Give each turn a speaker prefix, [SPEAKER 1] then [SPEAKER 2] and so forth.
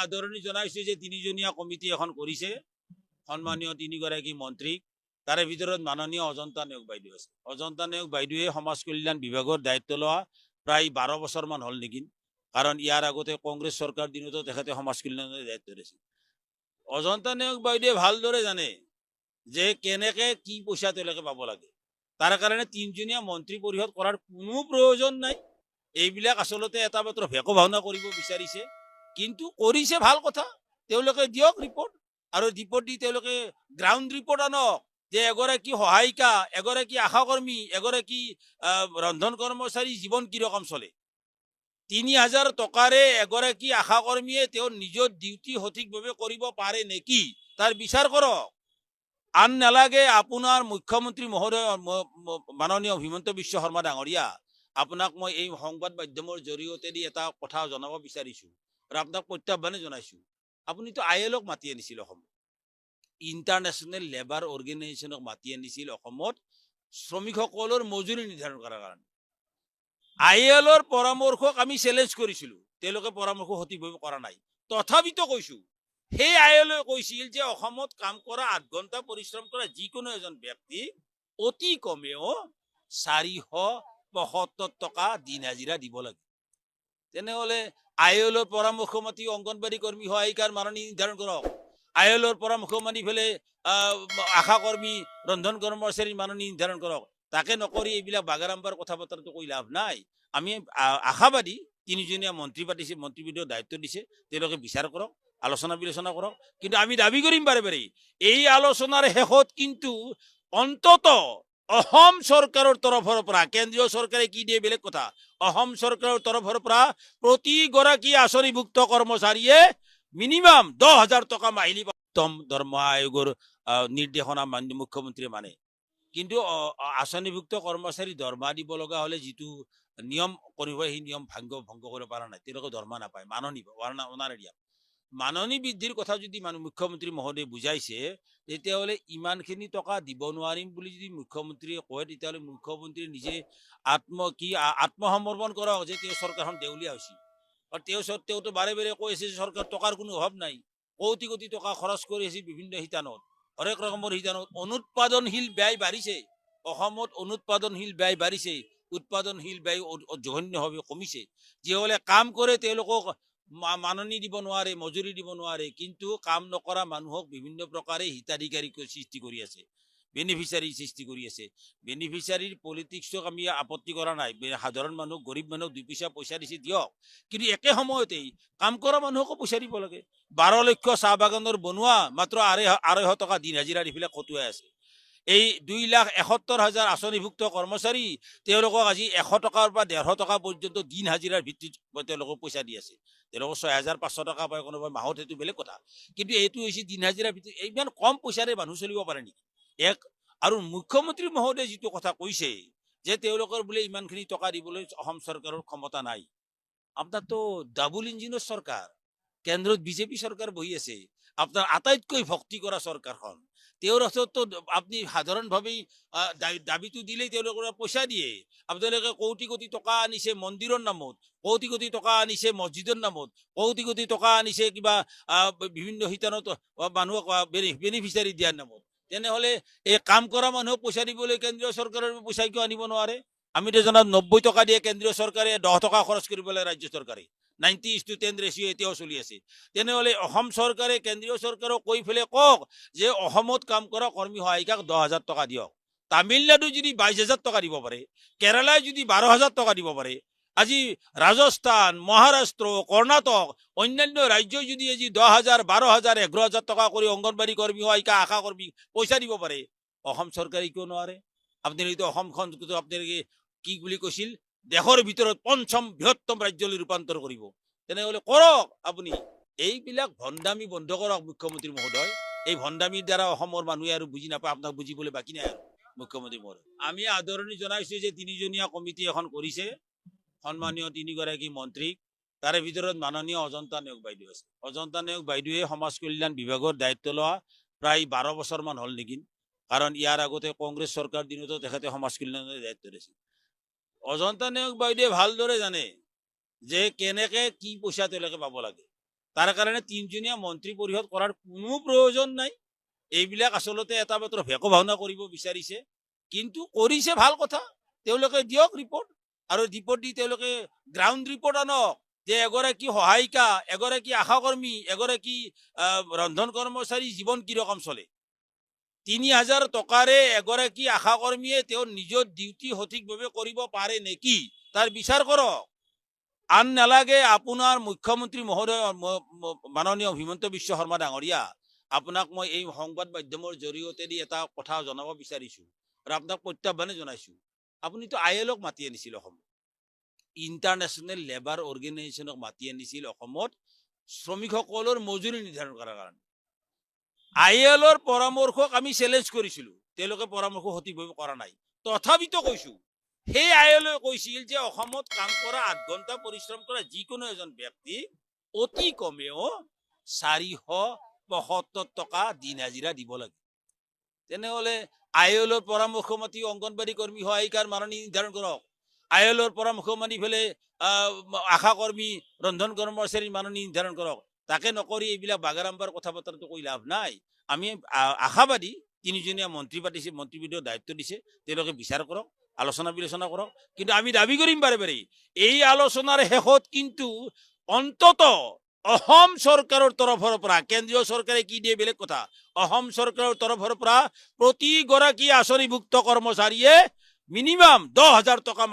[SPEAKER 1] আদৰণি জনাইছো যে তিনিজনীয়া কমিটি এখন কৰিছে সন্মানীয় তিনিগৰাকী মন্ত্ৰীক। তাৰে ভিতৰত মাননীয় অজন্তা নেওগ বাইদেউ আছে। অজন্তা নেওগ বাইদেৱে সমাজ কল্যাণ বিভাগৰ দায়িত্ব লোৱা প্ৰায় 12 বছৰমান হ'ল নেকি, কাৰণ ইয়াৰ আগতে কংগ্ৰেছ চৰকাৰ দিনতো তেখেতে সমাজ কল্যাণৰ দায়িত্ব লৈছিল। অজন্তা নেওগ বাইদেৱে ভালদৰে জানে যে কেনেকে কি পইচা তেওঁলোকে পাব লাগে। তাৰ কাৰণে তিনিজনীয়া মন্ত্ৰী পৰিষদ কৰাৰ কোনো প্ৰয়োজন নাই। এইবিলাক আচলতে এটা মাত্ৰ ভেক ভাওনা কৰিব বিচাৰিছে, কিন্তু কৰিছে ভাল কথা। তেওঁলোকে দিয়ক ৰিপৰ্ট, আৰু ৰিপৰ্ট দি তেওঁলোকে গ্ৰাউণ্ড ৰিপৰ্ট আনক যে এগৰাকী সহায়িকা, এগৰাকী আশাকৰ্মী, এগৰাকী ৰন্ধন কৰ্মচাৰী জীৱন কি ৰকম চলে। 3000 টকাৰে এগৰাকী আশাকৰ্মীয়ে তেওঁৰ নিজৰ ডিউটি সঠিকভাৱে কৰিব পাৰে নেকি তাৰ বিচাৰ কৰক। আন নালাগে আপোনাৰ মুখ্যমন্ত্ৰী মহোদয় মাননীয় হিমন্ত বিশ্ব শৰ্মা ডাঙৰীয়া, আপোনাক মই এই সংবাদ মাধ্যমৰ জৰিয়তে দি এটা কথা জনাব বিচাৰিছো আৰু আপোনাক প্ৰত্যাহ্বানে জনাইছো। আপুনিতো ILOক মাতি আনিছিল অসমত, ইণ্টাৰনেশ্যনেল লেবাৰ অৰ্গেনাইজেশ্যনক মাতি আনিছিল অসমত শ্ৰমিকসকলৰ মজুৰি নিৰ্ধাৰণ কৰাৰ কাৰণে। ILOৰ পৰামৰ্শক আমি চেলেঞ্জ কৰিছিলো, তেওঁলোকে পৰামৰ্শ সঠিকভাৱে কৰা নাই। তথাপিতো কৈছো, সেই ILOই কৈছিল যে অসমত কাম কৰা 8 ঘণ্টা পৰিশ্ৰম কৰা যিকোনো এজন ব্যক্তি অতি কমেও 475 টকা দিন হাজিৰা দিব লাগে। তেনেহলে ILOৰ পৰামৰ্শ মাতি অংগনবাড়ী কৰ্মী সহায়িকাৰ মাননি নিৰ্ধাৰণ কৰক। ILOৰ পৰামৰ্শ মানি ফেলে আশা কৰ্মী ৰন্ধন কৰ্মচাৰীৰ মাননি নিৰ্ধাৰণ কৰক। তাকে নকৰি এইবিলাক বাগাৰাম্বাৰ কথা বতৰাটো কৈ লাভ নাই। আমি আশাবাদী, তিনিজনীয়া মন্ত্ৰী পাতিছে, মন্ত্ৰীবিদৰ দায়িত্ব দিছে, তেওঁলোকে বিচাৰ কৰক, আলোচনা বিলোচনা কৰক। কিন্তু আমি দাবী কৰিম বাৰে বাৰে, এই আলোচনাৰ শেষত কিন্তু অন্তত অসম চৰকাৰৰ তৰফৰ পৰা, কেন্দ্ৰীয় চৰকাৰে কি দিয়ে বেলেগ কথা, অসম চৰকাৰৰ তৰফৰ পৰা প্ৰতিগৰাকী আঁচনিভুক্ত কৰ্মচাৰীয়ে মিনিমাম 10,000 টকা মাহিলী দৰমহা আয়োগৰ নিৰ্দেশনা মুখ্যমন্ত্ৰীয়ে মানে। কিন্তু আঁচনিভুক্ত কৰ্মচাৰী দৰমহা দিব লগা হলে যিটো নিয়ম কৰিব, সেই নিয়ম ভংগ কৰিব পৰা নাই, তেওঁলোকে দৰমহা নাপায়। মাননি বৃদ্ধিৰ কথা যদি মুখ্যমন্ত্ৰী মহোদয়ে বুজাইছে, তেতিয়াহ'লে ইমানখিনি টকা দিব নোৱাৰিম বুলি যদি মুখ্যমন্ত্ৰীয়ে কয়, তেতিয়াহ'লে মুখ্যমন্ত্ৰীয়ে নিজে আত্মসমৰ্পণ কৰক যে তেওঁ চৰকাৰখন দেউলীয়া হৈছিল। আৰু তেওঁতো বাৰে বাৰে কৈ আছে যে চৰকাৰ টকাৰ কোনো অভাৱ নাই, কোটি কোটি টকা খৰচ কৰি আছে বিভিন্ন শিতানত, হৰেক ৰকমৰ শিতানত। অনুৎপাদনশীল ব্যয় বাঢ়িছে, অসমত অনুৎপাদনশীল ব্যয় বাঢ়িছে, উৎপাদনশীল ব্যয় জঘন্যভাৱে কমিছে। যিসকলে কাম কৰে তেওঁলোকক মাননি দিব নোৱাৰে, মজুৰি দিব নোৱাৰে, কিন্তু কাম নকৰা মানুহক বিভিন্ন প্ৰকাৰে হিতাধিকাৰী সৃষ্টি কৰি আছে, বেনিফিচিয়াৰী সৃষ্টি কৰি আছে। বেনিফিচিয়াৰীৰ পলিটিক্সক আমি আপত্তি কৰা নাই, সাধাৰণ মানুহ, গৰীব মানুহক 2 পইচা দিছে দিয়ক, কিন্তু একে সময়তেই কাম কৰা মানুহকো পইচা দিব লাগে। 12 লক্ষ চাহ বাগানৰ বনোৱা মাত্ৰ 250 টকা দিন হাজিৰা দি পেলাই খটুৱাই আছে। এই 2,71,000 আঁচনিভুক্ত কৰ্মচাৰী, তেওঁলোকক আজি 100 টকাৰ পৰা 150 টকা পৰ্যন্ত দিন হাজিৰাৰ ভিত্তিত তেওঁলোকক পইচা দি আছে। তেওঁলোকক 6,500 টকা পায় কোনোবাই মাহত, সেইটো বেলেগ কথা, কিন্তু এইটো হৈছে দিন হাজিৰাৰ ভিত্তিত। ইমান কম পইচাৰে মানুহ চলিব পাৰে নেকি? আৰু মুখ্যমন্ত্ৰী মহোদয়ে যিটো কথা কৈছে যে তেওঁলোকৰ বোলে ইমানখিনি টকা দিবলৈ অসম চৰকাৰৰ ক্ষমতা নাই। আপোনাৰতো ডাবল ইঞ্জিনৰ চৰকাৰ, কেন্দ্ৰত বিজেপি চৰকাৰ বহি আছে, আপোনাৰ আটাইতকৈ ভক্তি কৰা চৰকাৰখন। তেওঁৰ হাততো আপুনি সাধাৰণভাৱেই দাবীটো দিলেই তেওঁলোকৰ পইচা দিয়ে। আপোনালোকে কোটি কোটি টকা আনিছে মন্দিৰৰ নামত, কোটি কোটি টকা আনিছে মছজিদৰ নামত, কোটি কোটি টকা আনিছে কিবা বিভিন্ন শিতানত মানুহক বেনিফিচিয়াৰী দিয়াৰ নামত। তেনেহলে এই কাম কৰা মানুহক পইচা দিবলৈ কেন্দ্ৰীয় চৰকাৰৰ পইচা কিয় আনিব নোৱাৰে? আমিতো জনাত 90 টকা দিয়ে কেন্দ্ৰীয় চৰকাৰে, 10 টকা খৰচ কৰিব লাগে ৰাজ্য চৰকাৰে। 90:10 ৰেচিঅ' এতিয়াও চলি আছে। তেনেহলে অসম চৰকাৰে কেন্দ্ৰীয় চৰকাৰক কৈ ফেলে কওক যে অসমত কাম কৰা কৰ্মী সহায়িকাক 10,000 টকা দিয়ক। তামিলনাডু যদি 22,000 টকা দিব পাৰে, কেৰালাই যদি 12,000 টকা দিব পাৰে, আজি ৰাজস্থান, মহাৰাষ্ট্ৰ, কৰ্ণাটক, অন্যান্য ৰাজ্যই যদি আজি 10,000, 12,000, 11,000 টকা কৰি অংগনবাড়ী কৰ্মী সহায়িকা, আশা কৰ্মী পইচা দিব পাৰে, অসম চৰকাৰে কিয় নোৱাৰে? আপোনালোকে অসমখন আপোনালোকে কি বুলি কৈছিল, দেশৰ ভিতৰত 5ম বৃহত্তম ৰাজ্যলৈ ৰূপান্তৰ কৰিব। তেনেহলে কৰক আপুনি। এইবিলাক ভণ্ডামি বন্ধ কৰক মুখ্যমন্ত্ৰী মহোদয়। এই ভণ্ডামিৰ দ্বাৰা অসমৰ মানুহে আৰু বুজি নাপায়, আপোনাক বুজিবলৈ বাকী নাই আৰু মুখ্যমন্ত্ৰী মহোদয়। আমি আদৰণি জনাইছো যে তিনিজনীয়া কমিটি এখন কৰিছে সন্মানীয় তিনিগৰাকী মন্ত্ৰীক। তাৰে ভিতৰত মাননীয় অজন্তা নেওগ বাইদেউ আছে। অজন্তা নেওগ বাইদেৱে সমাজ কল্যাণ বিভাগৰ দায়িত্ব লোৱা প্ৰায় 12 বছৰমান হ'ল নেকি, কাৰণ ইয়াৰ আগতে কংগ্ৰেছ চৰকাৰ দিনতো তেখেতে সমাজ কল্যাণৰ দায়িত্ব লৈছিল। অজন্তা নেওগ বাইদেৱে ভালদৰে জানে যে কেনেকে কি পইচা তেওঁলোকে পাব লাগে। তাৰ কাৰণে তিনিজনীয়া মন্ত্ৰী পৰিষদ কৰাৰ কোনো প্ৰয়োজন নাই। এইবিলাক আচলতে এটা মাত্ৰ ভেকো ভাওনা কৰিব বিচাৰিছে, কিন্তু কৰিছে ভাল কথা। তেওঁলোকে দিয়ক ৰিপৰ্ট, আৰু ৰিপৰ্ট দি তেওঁলোকে গ্ৰাউণ্ড ৰিপৰ্ট আনক যে এগৰাকী সহায়িকা, এগৰাকী আশাকৰ্মী, এগৰাকী ৰন্ধন কৰ্মচাৰী জীৱন কি ৰকম চলে। ৩,০০০ টকাৰে এগৰাকী আশাকৰ্মীয়ে তেওঁৰ নিজৰ ডিউটি সঠিকভাৱে কৰিব পাৰে নেকি তাৰ বিচাৰ কৰক। আন নালাগে আপোনাৰ মুখ্যমন্ত্ৰী মহোদয় মাননীয় হিমন্ত বিশ্ব শৰ্মা ডাঙৰীয়া, আপোনাক মই এই সংবাদ মাধ্যমৰ জৰিয়তে দি এটা কথা জনাব বিচাৰিছো আৰু আপোনাক প্ৰত্যাহ্বানে জনাইছো। আপুনিতো ILOক মাতি আনিছিল অসমত, ইণ্টাৰনেশ্যনেল লেবাৰ অৰ্গেনাইজেশ্যনক মাতি আনিছিল অসমত শ্ৰমিকসকলৰ মজুৰি নিৰ্ধাৰণ কৰাৰ কাৰণে। ILOৰ পৰামৰ্শক আমি চেলেঞ্জ কৰিছিলো, তেওঁলোকে পৰামৰ্শ সঠিকভাৱে কৰা নাই। তথাপিতো কৈছো, সেই ILOই কৈছিল যে অসমত কাম কৰা 8 ঘণ্টা পৰিশ্ৰম কৰা যিকোনো এজন ব্যক্তি অতি কমেও 475 টকা দিন হাজিৰা দিব লাগে। তেনেহলে ILOৰ পৰামৰ্শ মাতি অংগনবাড়ী কৰ্মী সহায়িকাৰ মাননি নিৰ্ধাৰণ কৰক, ILOৰ পৰামৰ্শ মানি পেলাই আশাকৰ্মী ৰন্ধন কৰ্মচাৰীৰ মাননি নিৰ্ধাৰণ কৰক। তাকে নকৰি এইবিলাক বাগাৰাম্বাৰ কথা বতৰাটো কৈ লাভ নাই। আমি আশাবাদী, তিনিজনীয়া মন্ত্ৰী পাতিছে, মন্ত্ৰীবিদৰ দায়িত্ব দিছে, তেওঁলোকে বিচাৰ কৰক, আলোচনা বিলোচনা কৰক। কিন্তু আমি দাবী কৰিম বাৰে বাৰে, এই আলোচনাৰ শেষত কিন্তু অন্তত অসম চৰকাৰৰ তৰফৰ পৰা, কেন্দ্ৰীয় চৰকাৰে কি দিয়ে বেলেগ কথা, অসম চৰকাৰৰ তৰফৰ পৰা প্ৰতিগৰাকী আঁচনিভুক্ত কৰ্মচাৰীয়ে মিনিমাম 10,000 টকা